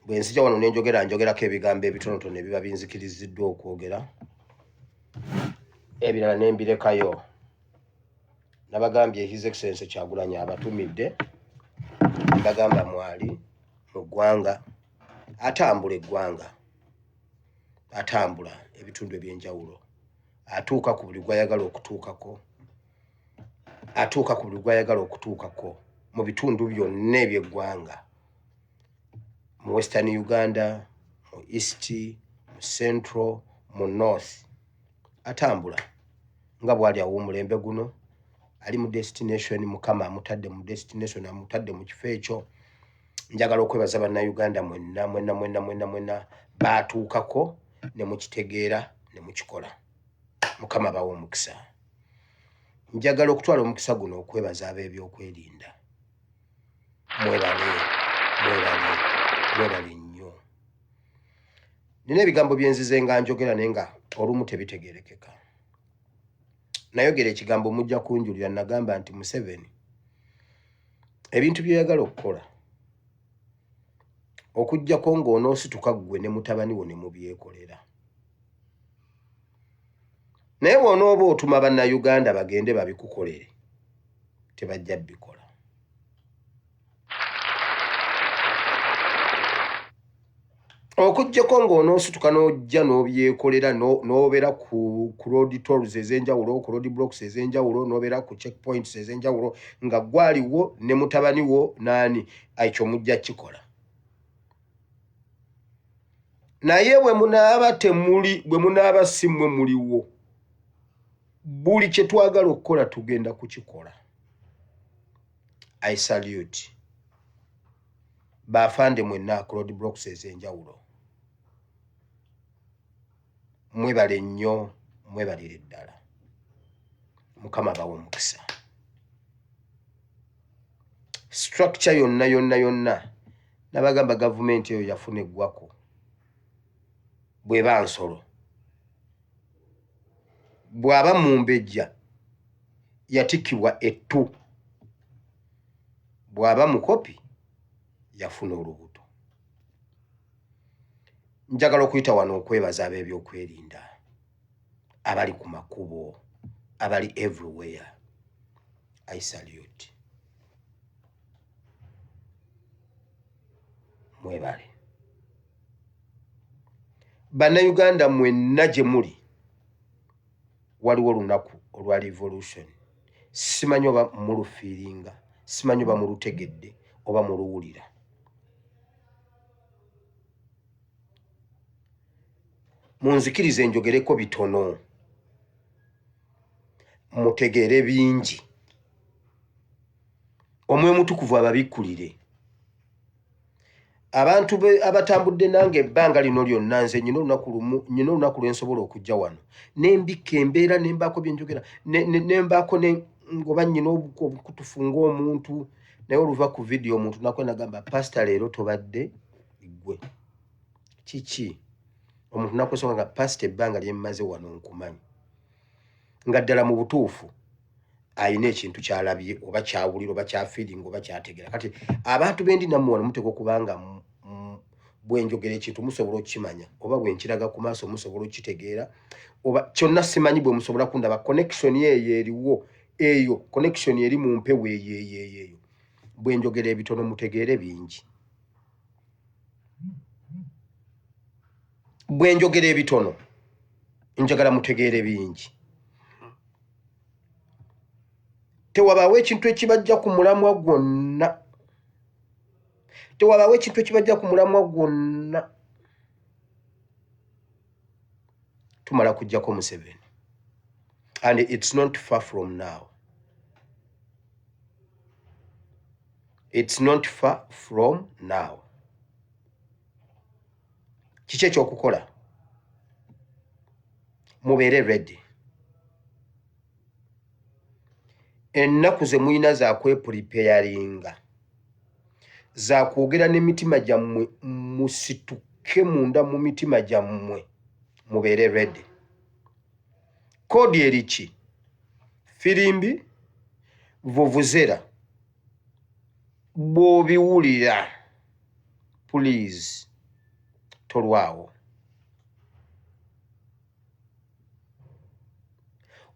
bwe nsija wano njogerako ebigambo ebitonotono ebiba binzikiriziddwa okwogera, ebirala nembirekayo. Nabagambye His Excellency Kyagulanyi abatumidde, bagamba mwali mu ggwanga, atambula eggwanga, atambula ebitundu ebyenjawulo, atuuka ku buli gw'ayagala okutuukako, mu bitundu byonna eby'eggwanga, mu Western Uganda, mu East, mu Central, mu North, atambula nga bw'ali aw'omulembe guno, ali mu destination Mukama amutadde mu destination, amutadde mu kifo ekyo. Njagala okwebaza bannayuganda mwenna baatuukako ne mukitegeera ne mukikola. Mukama bawe omukisa. Njagala okutwala omukisa guno okwebaza ab'ebyokwerinda. Mwebale nnyo. Nina ebigambo byenzize nga njogera naye nga olumu tebitegeerekeka. Nayogera ekigambo mujja kunjulira, nagamba nti Museveni, ebintu by'oyagala okukola okuggyako ng'onoosituka ggwe ne mutabani wo ne mubyekolera. Naye bw'onooba otuma bannayuganda bagende babikukolere, tebajja bikola. Okuggyako ng'onoosituka n'ojja n'obyekolera, n'obeera ku road tolls ez'enjawulo, ku road blocks ez'enjawulo, n'obeera ku checkpoints ez'enjawulo, nga gwaliwo ne mutabani wo naani, ekyo mujja kikola. Naye bwe munaaba si mmwe muliwo, buli kye twagala okukola tugenda kukikola. I salute baafande mwenna ku road blocks ez'enjawulo. Mwebale nnyo, mwebalire ddala. Mukama bawe omukisa. Structure yonna nabagamba gavumenti eyo yafuna eggwako. Bw'eba nsolo, bw'aba mumbejja yatikibwa ettu, bw'aba mukopi yafuna olubuto. Njagala okuyita wano okwebaza ab'ebyokwerinda, abali ku makubo, abali everywhere. I salute. Mwebale. Bannayuganda mwenna gye muli, waliwo olunaku olwa revolution. Simanyi oba mulufiiringa, simanyi oba mulutegedde oba muluwulira. Munzikirize njogereko bitono, mutegeere bingi. Omwoyo Mutukuvu ababikkulire. Abantu abatambudde nange ebbanga lino lyonna, nze nyina olunaku lwe nsobola okujja wano nembika embeera, nembaako bye njogera, nembaako ngoba nyina obukutufu ng'omuntu, naye oluva ku vidiyo omuntu nakwe nagamba, pasita leero tobadde ggwe. Kiki? Omuntu nakwesonga nga pasita ebbanga lye mmaze wano nkumanyi. Nga ddala mu butuufu ayina ekintu kyalabye oba kyawulira oba kyafiiringa oba kyategeera. Kati abantu bendi nammwe wano muteekwa okubanga bwe njogera ekintu musobola okukimanya, oba bwe nkiraga ku maaso musobola okukitegeera, oba kyonna simanyi bwe musobola kundaba. Connection eyo eriwo, eyo connection eri mu mpewo eyo. Bwe njogera ebitono mutegeere bingi. Bwe njogera ebitono njagala mutegeere bingi. Tewabaawo ekintu ekibajja ku mulamwa gwonna. Tewabaawo ekintu ekibajja ku mulamwa gwonna. Tumala kujjako Museveni. And it's not far from now. It's not far from now. Kiki ekyokukola? Mubeere ready. Ennaku ze muyina za kwepreparinga, za kwogera n'emitima gyammwe, musituke munda mu mitima gyammwe, mubeere ready. Kodi eriki? Firimbi, vuvuzera, bw'obiwulira, please tolwawo.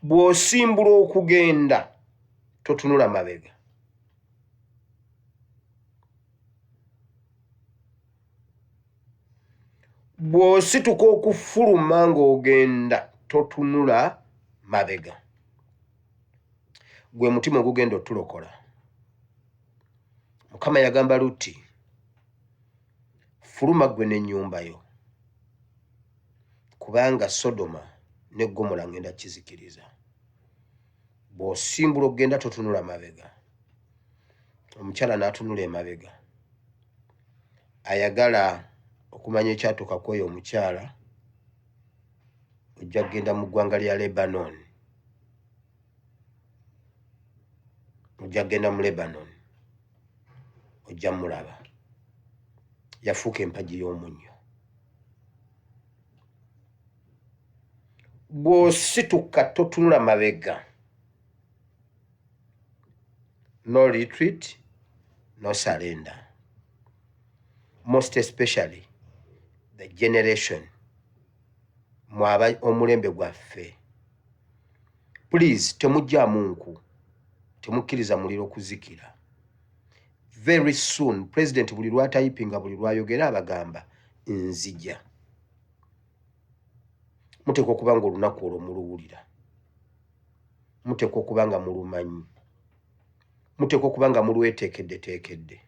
Bw'osimbula okugenda totunula mabega. Bw'osituka okufuluma ng'ogenda totunula mabega. Gwe mutima ogugenda otulokola. Mukama yagamba Lutti, fuluma gwe n'ennyumba yo, kubanga Sodoma ne Gomora ngenda kizikiriza. Bw'osimbula okugenda totunula mabega. Omukyala n'atunula emabega. Ayagala okumanya ekyatuuka kw'oyo omukyala, ojja kugenda mu ggwanga lya Lebanon. Ojja kugenda mu Lebanon. Ojja mulaba. Yafuuka empagi y'omunnyo. Bw'osituka totunula mabega. No retreat, no surrender. Most especially the generation mwaba omulembe gwaffe. Please temujjaamu nku. Temukkiriza muliro kuzikira. Very soon President buli lwatayipinga buli lwayogera abagamba nzija. Muteekwa okuba nga olunaku olwo muluwulira. Muteekwa okuba nga mulumanyi. Muteekwa okuba nga mulweteekeddeteekedde.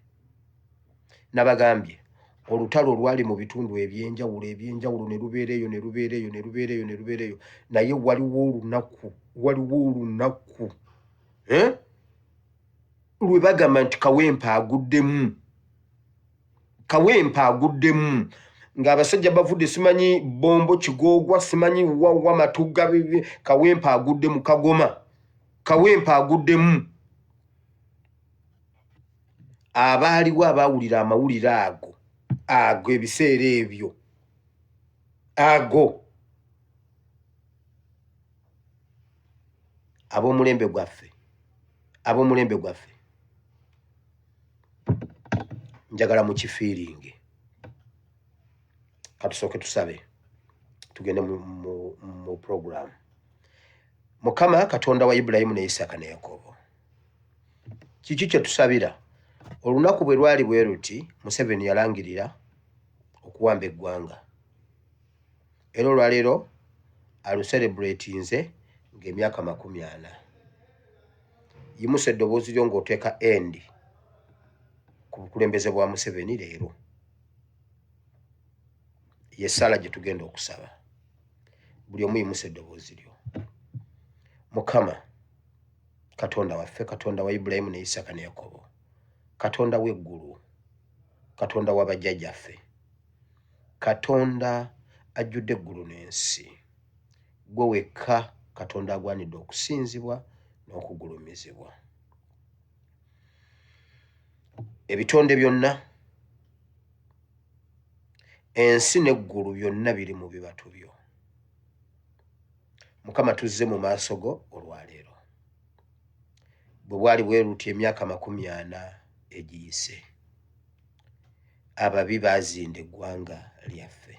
Nabagambye olutalo lwali mu bitundu ebyenjawulo ne lubeera eyo. Naye waliwo olunaku lwe bagamba nti Kawempe aguddemu ng'abasajja bavudde, simanyi Bombo Kigoogwa, simanyi wa Matugga, Kawempe aguddemu, Kagoma, Kawempe aguddemu. Abaaliwo abaawulira amawulire ago ebiseera ebyo ab'omulembe gwaffe njagala mu kifiiringe. Katusooke tusabe tugende mu program. Mukama Katonda wa Ibulayimu ne Isaaka ne Yakobo, kiki kye tusabira? Olunaku bwe lwali bwe luti Museveni yalangirira okuwamba eggwanga. Era olwaleero aluselebratinze ng'emyaka 40. Yimusa eddoboozi lyo ng'oteeka end ku bukulembeze bwa Museveni leero. Yessala gye tugenda okusaba. Buli omu yimusa eddoboozi lyo. Mukama Katonda waffe, Katonda wa Ibulayimu ne Isaaka ne Yakobo, Katonda w'eggulu, Katonda wa bajjajjaffe, Katonda ajjudde eggulu n'ensi, gwe wekka Katonda agwanidde okusinzibwa n'okugulumizibwa. Ebitonde byonna, ensi n'eggulu byonna biri mu bibatu byo. Mukama tuzze mu maaso go olwaleero. Bwe bwali bwe luti emyaka 40 egiyise, ababi baazinda eggwanga lyaffe.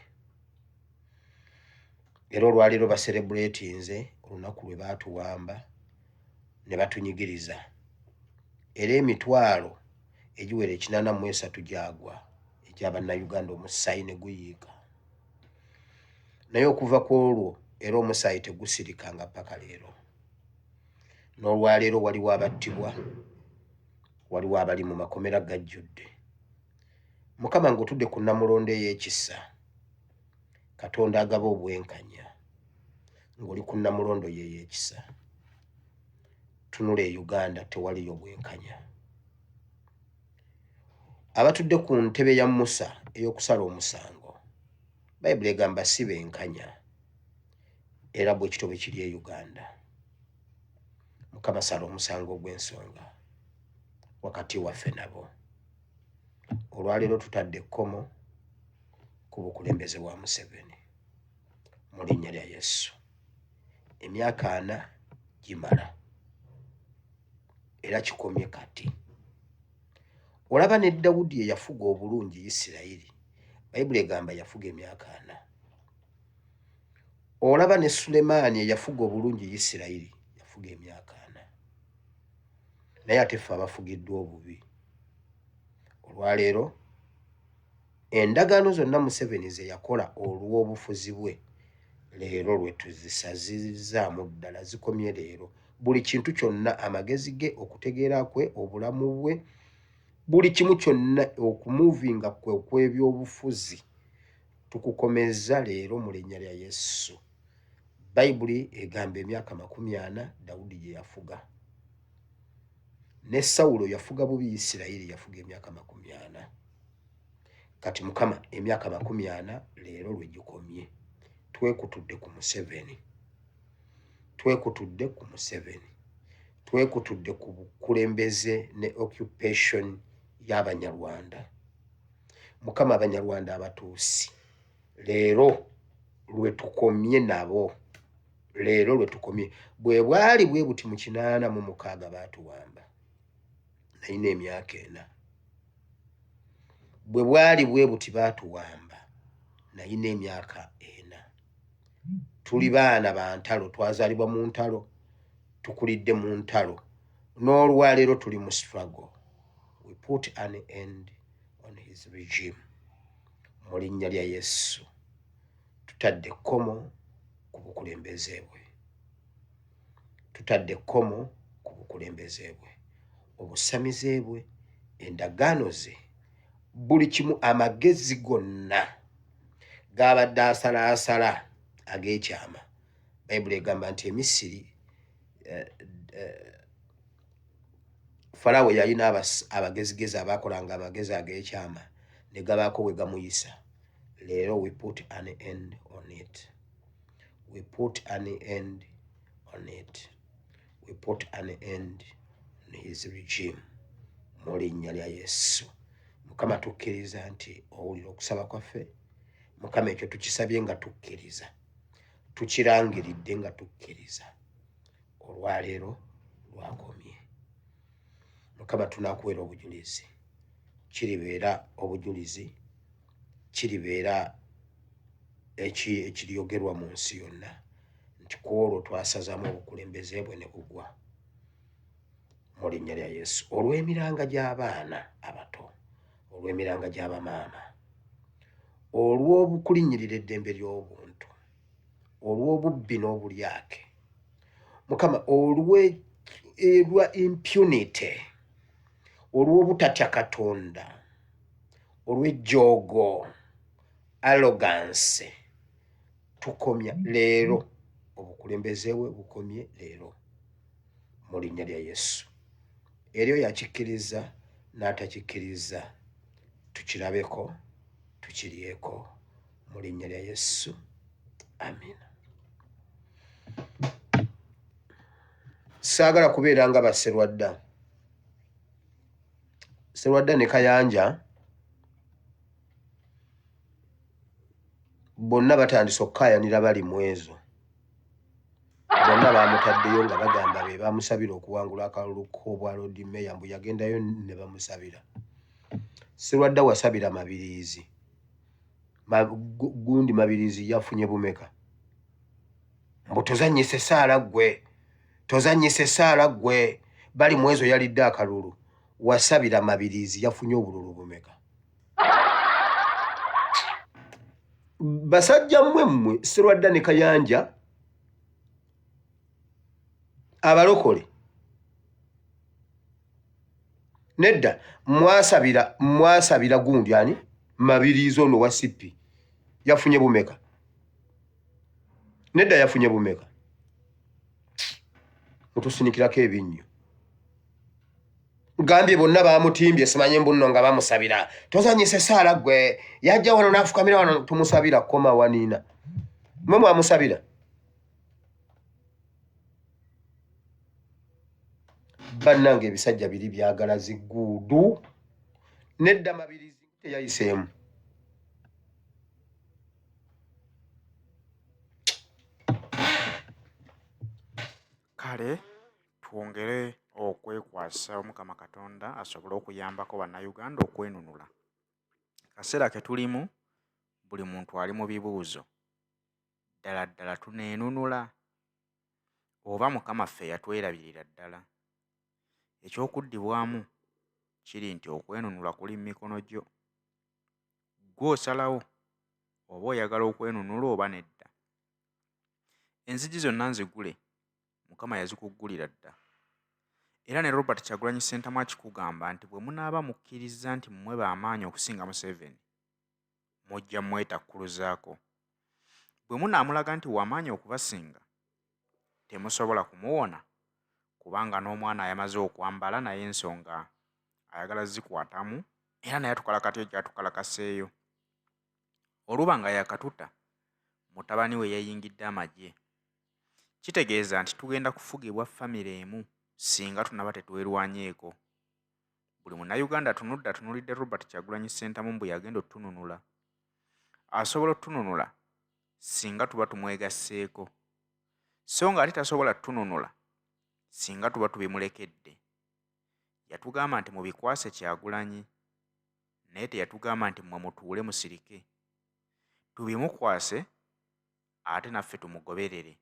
Era olwaleero baselebratinze olunaku lwe baatuwamba ne batunyigiriza. Era emitwalo egiwera 83 gyagwa egy'Abannayuganda, omusaayi ne guyiika. Naye okuva ku olwo era omusaayi tegusirikanga paka leero. N'olwaleero waliwo abattibwa, waliwo abali mu makomera gajjudde. Mukama ng'otudde ku Namulondo ey'ekisa, Katonda agaba obwenkanya, ng'oli ku Namulondo ey'ekisa. Tunula e Uganda tewaliyo bwenkanya. Abatudde ku ntebe ya Musa ey'okusala omusango, Bayibuli egamba si benkanya, era bwe kityo bwe kiri e Uganda. Mukama sala omusango gw'ensonga wakati waffe nabo. Olwaleero tutadde ekkomo ku bukulembeze bwa Museveni mu linnya lya Yesu. Emyaka 4 gimala era kikomye kati. Olaba ne Dawudi eyafuga obulungi Isirayiri Bayibuli egamba yafuga emyaka 4. Olaba ne Sulemaani eyafuga obulungi Isirayiri yafuga emyaka 4. Naye ate ffe abafugiddwa obubi. Olwaleero endagaano zonna Museveni ze yakola olw'obufuzi bwe leero lwe tuzisazizaamu ddala, zikomye leero. Buli kintu kyonna, amagezi ge, okutegeera kwe, obulamu bwe, buli kimu kyonna, okumuvinga kwe kw'ebyobufuzi tukukomeza leero mu linnya lya Yesu. Bayibuli egamba emyaka 40 Dawudi gye yafuga. Ne Sawulo yafuga bubi Isirayiri, yafuga emyaka 40. Kati Mukama emyaka 40 leero lwe gikomye. Twekutudde ku Museveni. Twekutudde ku Museveni. Twekutudde ku bukulembeze ne occupation y'Abanyarwanda. Mukama Abanyarwanda abatuusi leero lwe tukomye nabo. Leero lwe tukomye. Bwe bwali bwe buti mu 86 baatuwamba. Nalina emyaka 4. Bwe bwali bwe buti baatuwamba. Nalina emyaka 4. Tuli baana ba ntalo, twazaalibwa mu ntalo, tukulidde mu ntalo. N'olwaleero tuli mu struggle. We put an end on his regime. Mu linnya lya Yesu tutadde ekkomo ku bukulembeze bwe. Tutadde ekkomo ku bukulembeze bwe. Obusamize bwe, endagaano ze, buli kimu, amagezi gonna g'abadde asalaasala ag'ekyama. Bayibuli egamba nti Emisiri, Falawo yalina abagezigezi abakolanga amagezi ag'ekyama ne gabaako bwe gamuyisa. Leero we put an end on it. We put an end on it. We put an end on his regime. Mu linnya lya Yesu. Mukama tukkiriza nti owulira okusaba kwaffe. Mukama ekyo tukisabye nga tukkiriza. Tukirangiridde nga tukkiriza. Olwaleero lwakomye. Mukama tunakuweera obujulizi. Kiribeera obujulizi. Kiribeera ekiryogerwa mu nsi yonna nti ku olwo twasazaamu obukulembeze bwe ne bugwa. Mu linnya lya Yesu. Olw'emiranga gy'abaana abato, olw'emiranga gy'abamaama, olw'obukulinnyirira eddembe ly'obuntu, olw'obubbi n'obulyake, Mukama olwa impunity, olw'obutatya Katonda, olw'ejjoogo, arrogance, tukomya leero. Obukulembeze bwe bukomye leero mu linnya lya Yesu. Eryo yakikkiriza n'atakikkiriza tukirabeko, tukiryeko mu linnya lya Yesu. Amina. Saagala kubeera nga Basserwadda. Sserwadda ne Kayanja bonna batandise okukaayanira bali mu ezo. Bonna baamutaddeyo nga bagamba be bamusabira okuwangula akalulu k'obwa Lord Mayor, mbu yagendayo ne bamusabira. Sserwadda wasabira Mabirizi. Gundi Mabirizi yafunye bumeka? Mbu tozannyisa essaala ggwe, tozannyisa essaala ggwe, bali mu ezo yalidde akalulu. Wasabira Mabirizi yafunye obululu bumeka? Basajja mmwe Sserwadda ne Kayanja abalokole nedda mwasabira gundi ani Mabirizi ono wa Sipi yafunye bumeka? Nedda yafunye bumeka? Mutusinikirako ebinnyo. Gambye bonna baamutimbye, simanye mbunno nga bamusabira. Tozanyisa essaala ggwe, yajja wano n'afukamira wano tumusabira. Koma waniina mwe mwamusabira. Bannange ebisajja biri byagala zigguudu. Nedda Mabirizi teyayiseemu. Kale twongere okwekwasa Omukama Katonda asobole okuyambako bannayuganda okwenunula. Kaseera ke tulimu buli muntu ali mu bibuuzo. Ddala ddala tuneenunula oba Mukama ffe yatwerabirira ddala? Ekyokuddibwamu kiri nti okwenunula kuli mu mikono gyo. Ggwe osalawo oba oyagala okwenunula oba nedda. Enzigi zonna nzigule, Mukama yazikuggulira dda. Era ne Robert Kyagulanyi Ssentamu akikugamba nti bwe munaaba mukkiriza nti mmwe b'amaanyi okusinga Museveni, mujja mwetakkuluzaako. Bwe munaamulaga nti w'amaanyi okubasinga, temusobola kumuwona, kubanga n'omwana yamaze okwambala naye ensonga ayagala zikwatamu, era naye atukalakatyo gy'atukalakaseeyo. Oluba nga yakatuta, mutabani we yayingidde amagye. Kitegeeza nti tugenda kufugibwa famire emu singa tunaba tetwerwanyeeko. Buli Munnayuganda atunudde atunulidde Robert Kyagulanyi Ssentamu mbu yagenda otununula. Asobola otununula singa tuba tumwegasseeko, so ng'ate tasobola tununula singa tuba tubimulekedde. Yatugamba nti mubikwase Kyagulanyi, naye teyatugamba nti mmwe mutuule musirike. Tubimukwase ate naffe tumugoberere.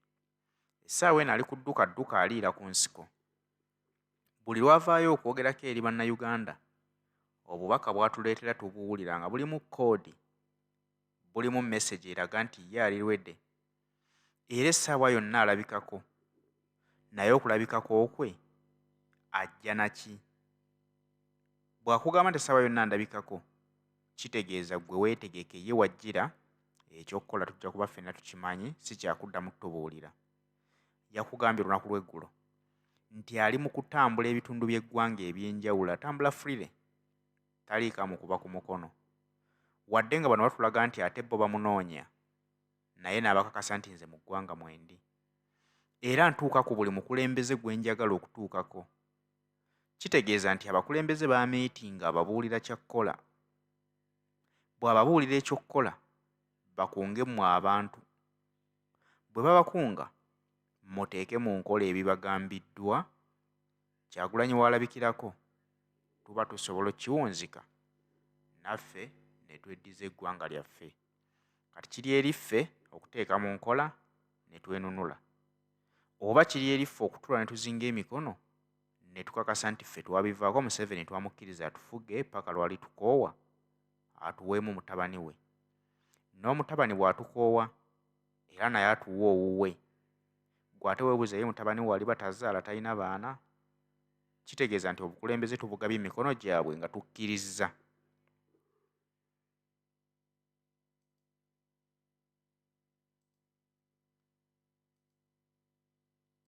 Essaawa eno ali ku dduka aliira ku nsiko. Buli lwavaayo okwogerako eri Bannayuganda, obubaka bw'atuleetera tubuwulira nga bulimu koodi, bulimu message eraga nti ye ali lwedde. Era essaawa yonna alabikako, naye okulabikako kwe ajja naki? Bw'akugamba nti essaawa yonna ndabikako, kitegeeza ggwe weetegeke ye wajjira, ekyokukola tujja kuba ffenna tukimanyi, si kyakuddamu tubuulira. Yakugambye olunaku lw'eggulo nti ali mu kutambula ebitundu by'eggwanga eby'enjawulo, atambula freely, taliika mu kuba ku mukono. Wadde nga bano batulaga nti ate bo bamunoonya, naye n'abakakasa nti nze mu ggwanga mwendi. Era ntuuka ku buli mukulembeze gwe njagala okutuukako. Kitegeeza nti abakulembeze b'ameetinga ababuulira kyakkola. Bw'ababuulira ekyokkola, bakunge mmwe abantu. Bwe babakunga, muteeke mu nkola ebibagambiddwa. Kyagulanyi w'alabikirako, tuba tusobola okkiwunzika, naffe ne tweddiza eggwanga lyaffe. Kati kiri eri ffe okuteeka mu nkola ne twenunula, oba kiri eri ffe okutula ne tuzinga emikono ne tukakasa nti ffe twabivaako, Museveni twamukkiriza atufuge paka lwali tukoowa atuweemu mutabani we. N'omutabani bw'atukoowa era naye atuwa owuwe, gw'ate weebuuza ye mutabani we aliba tazaala talina baana. Kitegeeza nti obukulembeze tubugabye emikono gyabwe nga tukkiriza